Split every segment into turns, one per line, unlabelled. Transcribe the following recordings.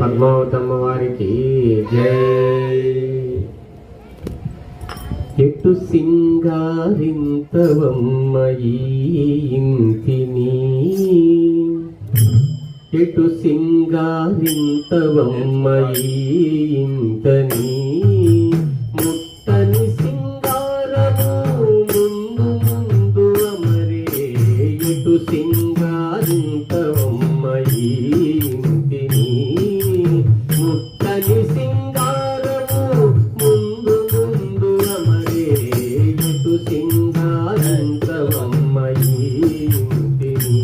పద్మావతమ్మ వారికి జై. ఎటు సింగారింతవమ్మ ఈ ఇంటిని, ఎటు సింగారింతవమ్మ ఈ ఇంటని, ముట్టని సింగారము ముందు ముందు అమరే. ఎటు సింగారింతవమ్మ ఈ ఇంటిని, ముట్టని సింగారము ముందు ముందు అమరే. ఎటు సింగారింతవమ్మ ఈ ఇంటిని.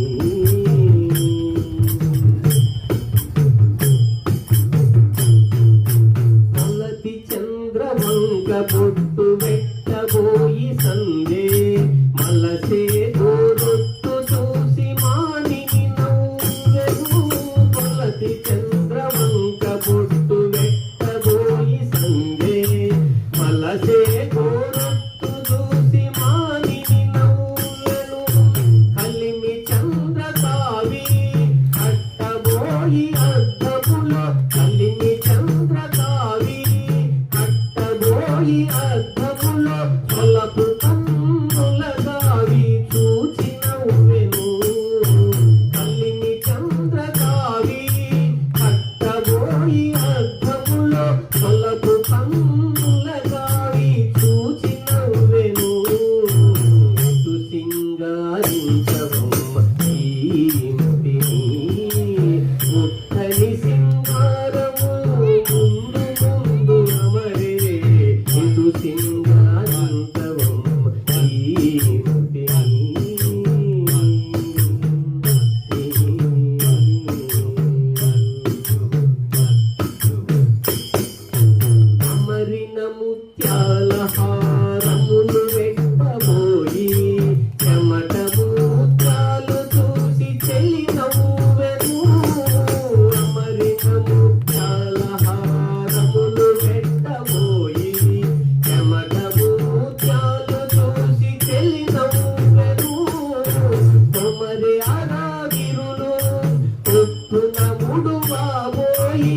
మలతి చంద్రవంక బొట్టు పెట్టబోయి సందే, మలసే గోరొట్టు చూసి మానిని నవ్వెను. మలతి చంద్రవంక బొట్టు పెట్టబోయి సందే, మలసే గోరొట్టు చూసి మానిని నవ్వెను. కలిమి చంద్రకావి కట్టబోయి అద్దములో, కలిమి చంద్రకావి కట్టబోయి అద్దములో, పొలపు కన్నుల కావి చూచి నవ్వెను. కలిమి చంద్రకావి కట్టబోయి అద్దములో, పొలపు కన్నుల కావి చూచి నవ్వెను. ఎటు సింగారించవమ్మ ఈ ఇంటిని, ముట్టని సింగారము ముందు ముందు అమరే. ఎటు సింగారించవమ్మ ఈ ఇంటిని. అమరిన ముత్యాల హారములు పెట్టబోయి, చెమట ముత్యాలు చూసి చెలి నవ్వెను. అమరిన ముత్యాల హారములు పెట్టబోయి, చెమట ముత్యాలు చూసి చెలి నవ్వెను. కొమరి అరాగిరులు పొద్దున ముడువాబోయి,